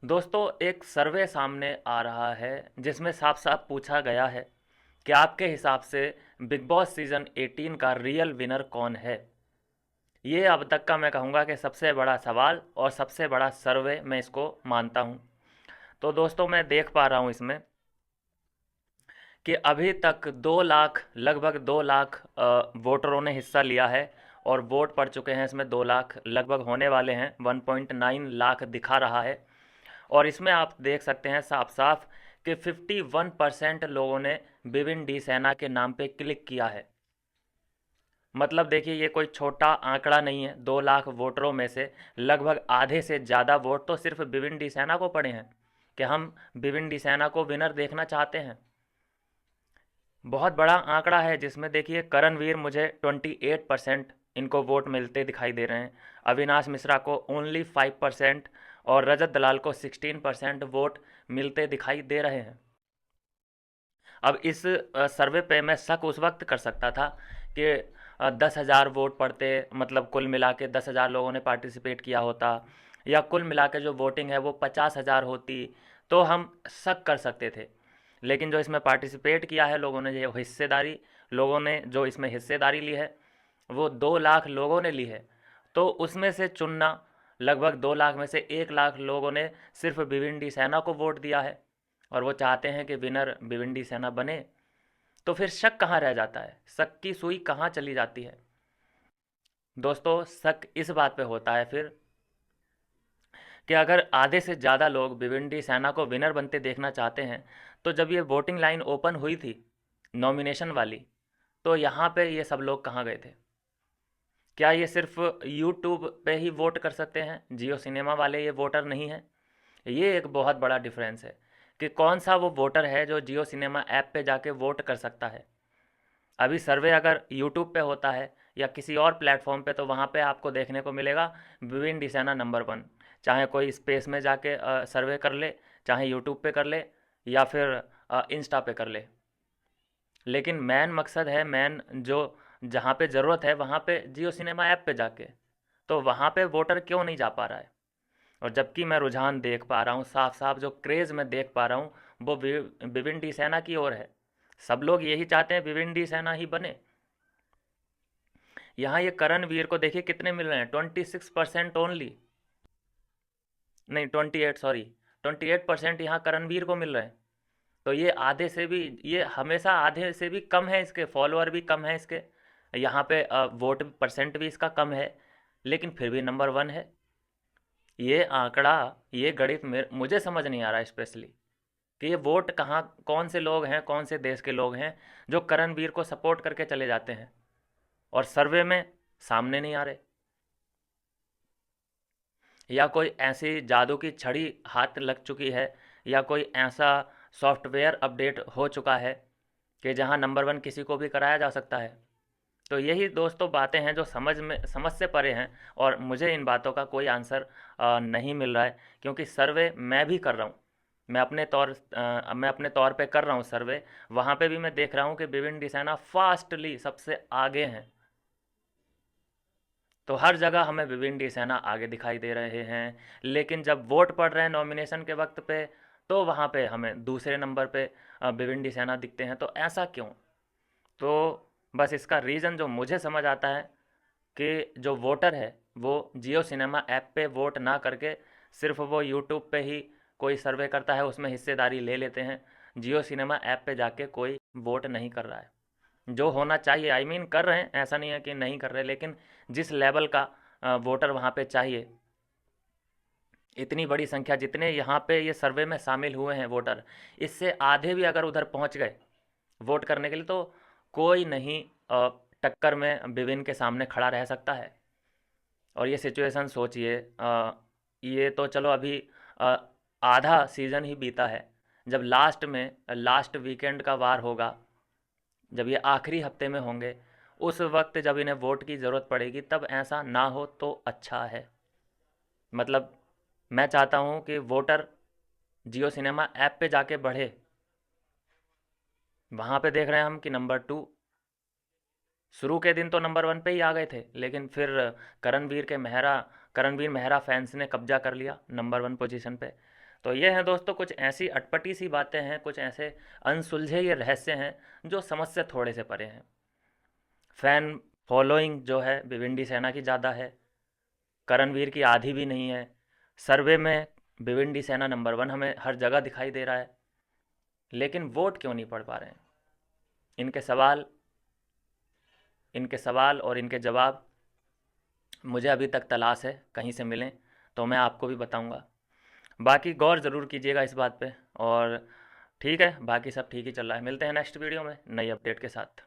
दोस्तों, एक सर्वे सामने आ रहा है जिसमें साफ साफ पूछा गया है कि आपके हिसाब से बिग बॉस सीजन 18 का रियल विनर कौन है। ये अब तक का मैं कहूँगा कि सबसे बड़ा सवाल और सबसे बड़ा सर्वे मैं इसको मानता हूँ। तो दोस्तों, मैं देख पा रहा हूँ इसमें कि अभी तक 2 लाख, लगभग 2 लाख वोटरों ने हिस्सा लिया है और वोट पड़ चुके हैं। इसमें 2 लाख लगभग होने वाले हैं, 1.9 लाख दिखा रहा है। और इसमें आप देख सकते हैं साफ साफ कि 51% लोगों ने बिपिन डी सेना के नाम पे क्लिक किया है। मतलब देखिए, ये कोई छोटा आंकड़ा नहीं है। 2 लाख वोटरों में से लगभग आधे से ज़्यादा वोट तो सिर्फ बिपिन डी सेना को पड़े हैं कि हम बिपिन डी सेना को विनर देखना चाहते हैं। बहुत बड़ा आंकड़ा है जिसमें देखिए करणवीर मुझे 28% इनको वोट मिलते दिखाई दे रहे हैं, अविनाश मिश्रा को ओनली 5% और रजत दलाल को 16% वोट मिलते दिखाई दे रहे हैं। अब इस सर्वे पे मैं शक उस वक्त कर सकता था कि 10,000 वोट पड़ते, मतलब कुल मिला के 10,000 लोगों ने पार्टिसिपेट किया होता, या कुल मिला के जो वोटिंग है वो 50,000 होती, तो हम शक कर सकते थे। लेकिन जो इसमें पार्टिसिपेट किया है लोगों ने, जो हिस्सेदारी, लोगों ने जो इसमें हिस्सेदारी ली है वो 2 लाख लोगों ने ली है। तो उसमें से चुनना, लगभग 2 लाख में से 1 लाख लोगों ने सिर्फ भिवंडी सेना को वोट दिया है और वो चाहते हैं कि विनर भिवंडी सेना बने। तो फिर शक कहाँ रह जाता है, शक की सुई कहाँ चली जाती है। दोस्तों, शक इस बात पे होता है फिर कि अगर आधे से ज़्यादा लोग भिवंडी सेना को विनर बनते देखना चाहते हैं, तो जब ये वोटिंग लाइन ओपन हुई थी नॉमिनेशन वाली, तो यहाँ पे ये सब लोग कहाँ गए थे? क्या ये सिर्फ यूट्यूब पे ही वोट कर सकते हैं? जियो सिनेमा वाले ये वोटर नहीं हैं? ये एक बहुत बड़ा डिफरेंस है कि कौन सा वो वोटर है जो जियो सिनेमा ऐप पे जाके वोट कर सकता है। अभी सर्वे अगर यूट्यूब पे होता है या किसी और प्लेटफॉर्म पे, तो वहाँ पे आपको देखने को मिलेगा विपिन डिसाना नंबर 1। चाहे कोई स्पेस में जाके सर्वे कर ले, चाहे यूट्यूब पे कर ले, या फिर इंस्टा पे कर ले। लेकिन मेन मकसद है, मेन जो जहाँ पे ज़रूरत है वहाँ पे जियो सिनेमा ऐप पे जाके, तो वहाँ पे वोटर क्यों नहीं जा पा रहा है? और जबकि मैं रुझान देख पा रहा हूँ, साफ साफ जो क्रेज़ मैं देख पा रहा हूँ वो विपिन डी सेना की ओर है। सब लोग यही चाहते हैं विपिन डी सेना ही बने। यहाँ ये करणवीर को देखिए कितने मिल रहे हैं, 26% ओनली, नहीं 28, सॉरी 28% यहाँ करणवीर को मिल रहे हैं। तो ये आधे से भी, ये हमेशा आधे से भी कम है, इसके फॉलोअर भी कम है इसके, यहाँ पे वोट परसेंट भी इसका कम है, लेकिन फिर भी नंबर 1 है। ये आंकड़ा, ये गणित मुझे समझ नहीं आ रहा स्पेशली कि ये वोट कहाँ, कौन से लोग हैं, कौन से देश के लोग हैं जो करणवीर को सपोर्ट करके चले जाते हैं और सर्वे में सामने नहीं आ रहे। या कोई ऐसी जादू की छड़ी हाथ लग चुकी है, या कोई ऐसा सॉफ्टवेयर अपडेट हो चुका है कि जहां नंबर 1 किसी को भी कराया जा सकता है। तो यही दोस्तों बातें हैं जो समझ से परे हैं, और मुझे इन बातों का कोई आंसर नहीं मिल रहा है, क्योंकि सर्वे मैं भी कर रहा हूँ। मैं अपने तौर पे कर रहा हूँ सर्वे। वहाँ पे भी मैं देख रहा हूँ कि विपिन डिसाना फास्टली सबसे आगे हैं। तो हर जगह हमें विपिन डी सेना आगे दिखाई दे रहे हैं, लेकिन जब वोट पड़ रहे हैं नॉमिनेशन के वक्त पे, तो वहाँ पे हमें दूसरे नंबर पे विपिन डी सेना दिखते हैं। तो ऐसा क्यों? तो बस इसका रीज़न जो मुझे समझ आता है कि जो वोटर है वो जियो सिनेमा ऐप पे वोट ना करके सिर्फ वो यूट्यूब पे ही कोई सर्वे करता है, उसमें हिस्सेदारी ले लेते हैं। जियो सिनेमा ऐप पे जाके कोई वोट नहीं कर रहा है जो होना चाहिए। आई मीन कर रहे हैं, ऐसा नहीं है कि नहीं कर रहे, लेकिन जिस लेवल का वोटर वहाँ पे चाहिए, इतनी बड़ी संख्या जितने यहाँ पे ये सर्वे में शामिल हुए हैं वोटर, इससे आधे भी अगर उधर पहुँच गए वोट करने के लिए, तो कोई नहीं टक्कर में विपिन के सामने खड़ा रह सकता है। और ये सिचुएशन सोचिए, ये तो चलो अभी अ, आधा सीज़न ही बीता है। जब लास्ट में, लास्ट वीकेंड का वार होगा, जब ये आखिरी हफ्ते में होंगे, उस वक्त जब इन्हें वोट की ज़रूरत पड़ेगी, तब ऐसा ना हो तो अच्छा है। मतलब मैं चाहता हूँ कि वोटर जियो सिनेमा ऐप पे जाके बढ़े। वहाँ पे देख रहे हैं हम कि नंबर 2, शुरू के दिन तो नंबर 1 पे ही आ गए थे, लेकिन फिर करणवीर के मेहरा करणवीर मेहरा फैंस ने कब्जा कर लिया नंबर 1 पोजीशन पे। तो ये हैं दोस्तों कुछ ऐसी अटपटी सी बातें हैं, कुछ ऐसे अनसुलझे ये रहस्य हैं जो समझ से थोड़े से परे हैं। फैन फॉलोइंग जो है भिवंडी सेना की ज़्यादा है, करणवीर की आधी भी नहीं है। सर्वे में भिवंडी सेना नंबर 1 हमें हर जगह दिखाई दे रहा है, लेकिन वोट क्यों नहीं पड़ पा रहे हैं? इनके सवाल इनके सवाल और इनके जवाब मुझे अभी तक तलाश है, कहीं से मिलें तो मैं आपको भी बताऊंगा। बाकी गौर ज़रूर कीजिएगा इस बात पे। और ठीक है, बाकी सब ठीक ही चल रहा है। मिलते हैं नेक्स्ट वीडियो में नई अपडेट के साथ।